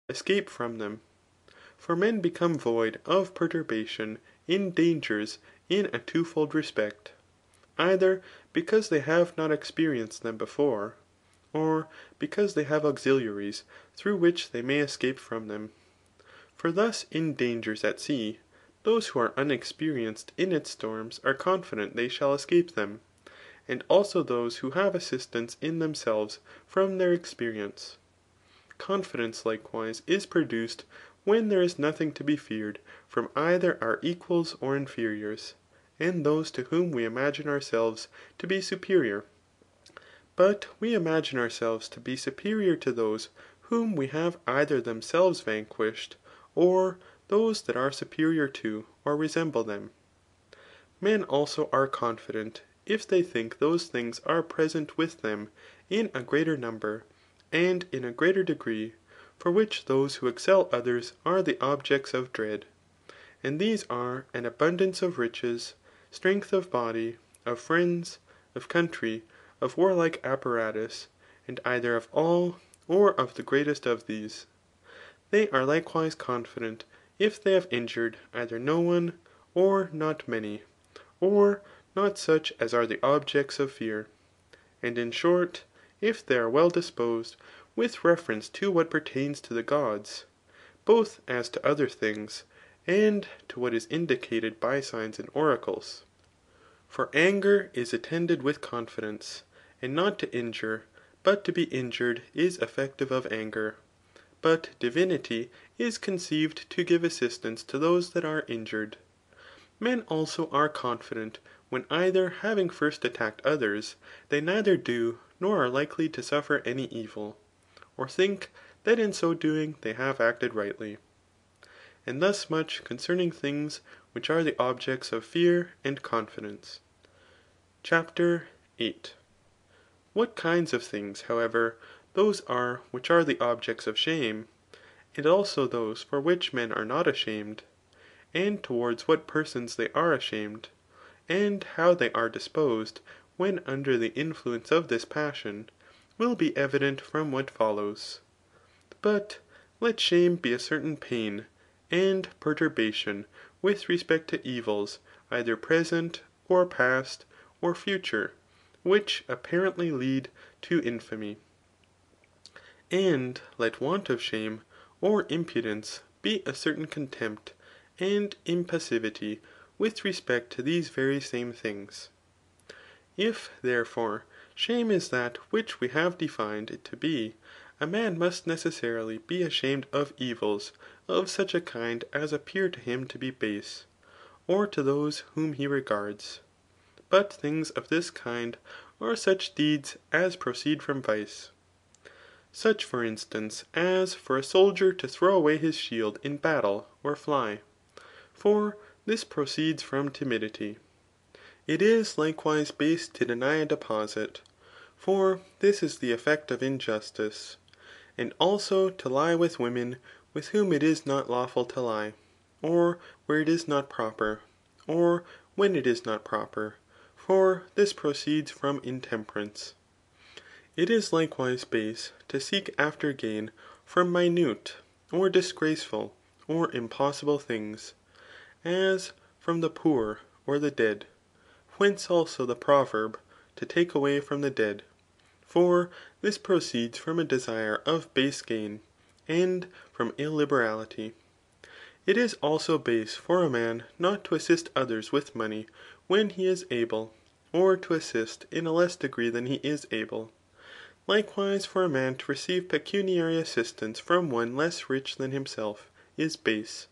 escape from them. For men become void of perturbation in dangers in a twofold respect, either because they have not experienced them before, or because they have auxiliaries through which they may escape from them. For thus in dangers at sea, those who are unexperienced in its storms are confident they shall escape them, and also those who have assistance in themselves from their experience. Confidence likewise is produced when there is nothing to be feared from either our equals or inferiors, and those to whom we imagine ourselves to be superior. But we imagine ourselves to be superior to those whom we have either themselves vanquished, or those that are superior to or resemble them. Men also are confident if they think those things are present with them in a greater number, and in a greater degree, for which those who excel others are the objects of dread. And these are an abundance of riches, strength of body, of friends, of country, of warlike apparatus, and either of all, or of the greatest of these. They are likewise confident if they have injured either no one, or not many, or not such as are the objects of fear. And in short, if they are well disposed with reference to what pertains to the gods, both as to other things, and to what is indicated by signs and oracles. For anger is attended with confidence, and not to injure, but to be injured is effective of anger. But divinity is conceived to give assistance to those that are injured. Men also are confident when either having first attacked others, they neither do nor are likely to suffer any evil, or think that in so doing they have acted rightly. And thus much concerning things which are the objects of fear and confidence. CHAPTER 8. What kinds of things, however, those are which are the objects of shame, and also those for which men are not ashamed, and towards what persons they are ashamed, and how they are disposed when under the influence of this passion, will be evident from what follows. But let shame be a certain pain and perturbation with respect to evils either present, or past, or future, which apparently lead to infamy. And let want of shame or impudence be a certain contempt and impassivity with respect to these very same things. If, therefore, shame is that which we have defined it to be, a man must necessarily be ashamed of evils of such a kind as appear to him to be base, or to those whom he regards. But things of this kind are such deeds as proceed from vice. Such for instance as for a soldier to throw away his shield in battle or fly, for this proceeds from timidity. It is likewise base to deny a deposit, for this is the effect of injustice, and also to lie with women with whom it is not lawful to lie, or where it is not proper, or when it is not proper, for this proceeds from intemperance. It is likewise base to seek after gain from minute, or disgraceful, or impossible things, as from the poor or the dead. Whence also the proverb, to take away from the dead. For this proceeds from a desire of base gain, and from illiberality. It is also base for a man not to assist others with money when he is able, or to assist in a less degree than he is able. Likewise for a man to receive pecuniary assistance from one less rich than himself, is base.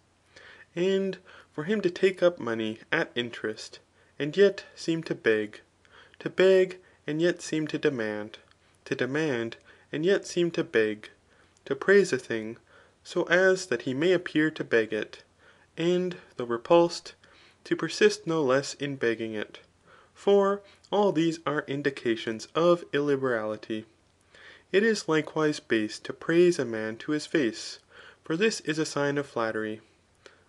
And for him to take up money at interest, and yet seem to beg and yet seem to demand and yet seem to beg, to praise a thing, so as that he may appear to beg it, and though repulsed, to persist no less in begging it. For all these are indications of illiberality. It is likewise base to praise a man to his face, for this is a sign of flattery.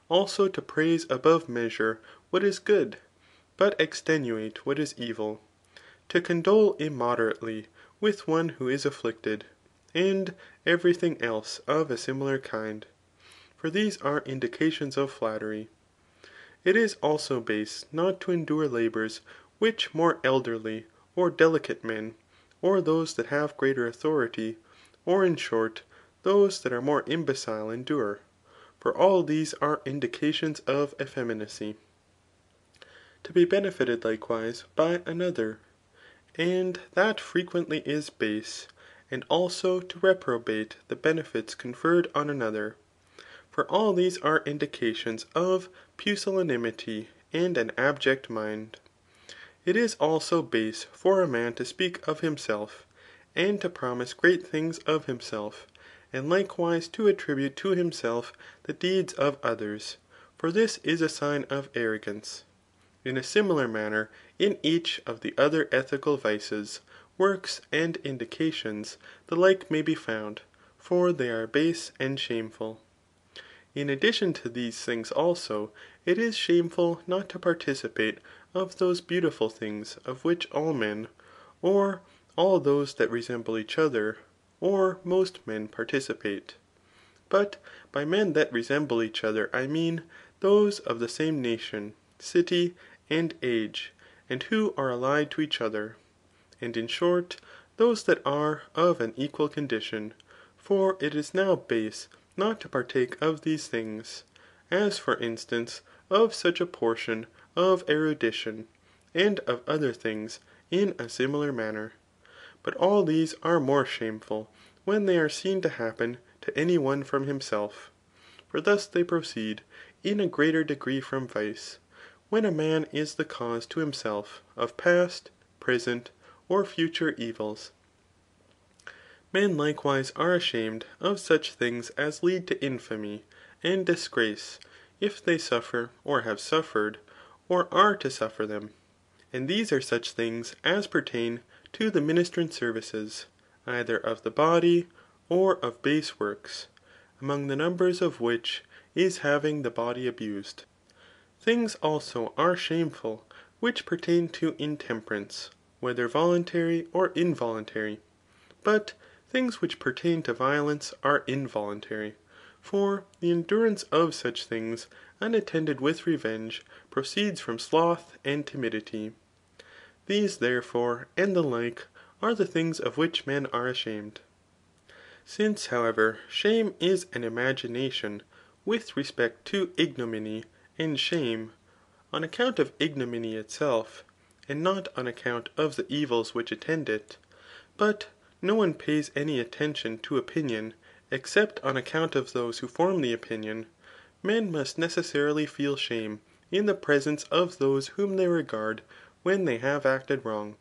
Also to praise above measure what is good, but extenuate what is evil. To condole immoderately with one who is afflicted, and every thing else of a similar kind ; for these are indications of flattery. It is also base not to endure labours which more elderly or delicate men, or those that have greater authority, or in short, those that are more imbecile endure ; for all these are indications of effeminacy. To be benefited likewise by another, and that frequently is base, and also to reprobate the benefits conferred on another ; for all these are indications of pusillanimity and an abject mind. It is also base for a man to speak of himself, and to promise great things of himself, and likewise to attribute to himself the deeds of others, for this is a sign of arrogance. In a similar manner in each of the other ethical vices, works, and indications, the like may be found, for they are base and shameful. In addition to these things also, it is shameful not to participate of those beautiful things of which all men, or all those that resemble each other, or most men participate. But by men that resemble each other I mean those of the same nation, city, and age, and who are allied to each other ; and in short, those that are of an equal condition. For it is now base not to partake of these things, as for instance of such a portion of erudition, and of other things in a similar manner. But all these are more shameful when they are seen to happen to any one from himself. For thus they proceed in a greater degree from vice, when a man is the cause to himself of past, present, or future evils. Men likewise are ashamed of such things as lead to infamy and disgrace, if they suffer, or have suffered, or are to suffer them. And these are such things as pertain to the ministrant services, either of the body, or of base works, among the numbers of which is having the body abused. Things also are shameful which pertain to intemperance, whether voluntary or involuntary. But things which pertain to violence are involuntary. For the endurance of such things unattended with revenge proceeds from sloth and timidity. These therefore, and the like, are the things of which men are ashamed. Since, however, shame is an imagination with respect to ignominy and shame, on account of ignominy itself, and not on account of the evils which attend it, but no one pays any attention to opinion, except on account of those who form the opinion, men must necessarily feel shame in the presence of those whom they regard when they have acted wrong.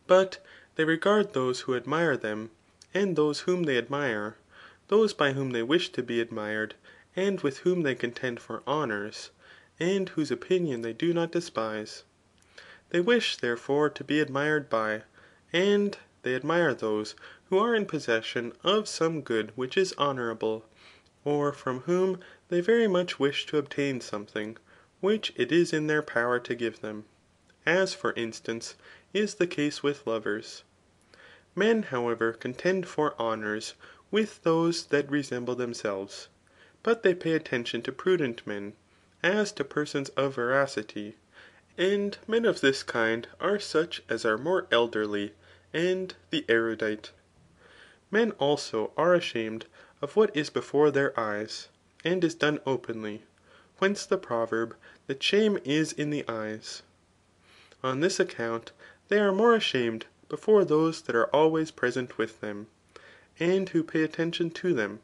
But they regard those who admire them, and those whom they admire, those by whom they wish to be admired, and with whom they contend for honours, and whose opinion they do not despise. They wish therefore to be admired by, and they admire those who are in possession of some good which is honourable, or from whom they very much wish to obtain something which it is in their power to give them, as for instance is the case with lovers. Men however contend for honours with those that resemble themselves, but they pay attention to prudent men, as to persons of veracity, and men of this kind are such as are more elderly, and the erudite. Men also are ashamed of what is before their eyes, and is done openly, whence the proverb, that shame is in the eyes. On this account they are more ashamed before those that are always present with them, and who pay attention to them,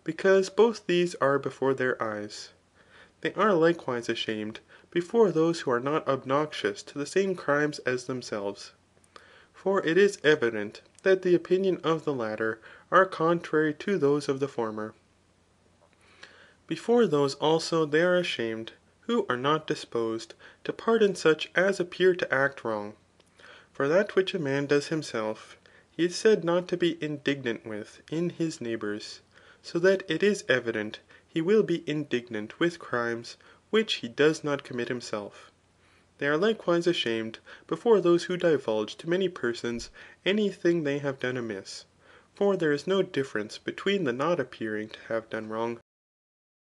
because both these are before their eyes. They are likewise ashamed before those who are not obnoxious to the same crimes as themselves. For it is evident that the opinion of the latter are contrary to those of the former. Before those also they are ashamed, who are not disposed to pardon such as appear to act wrong. For that which a man does himself, he is said not to be indignant with in his neighbours, so that it is evident he will be indignant with crimes which he does not commit himself. They are likewise ashamed before those who divulge to many persons any thing they have done amiss. For there is no difference between the not appearing to have done wrong.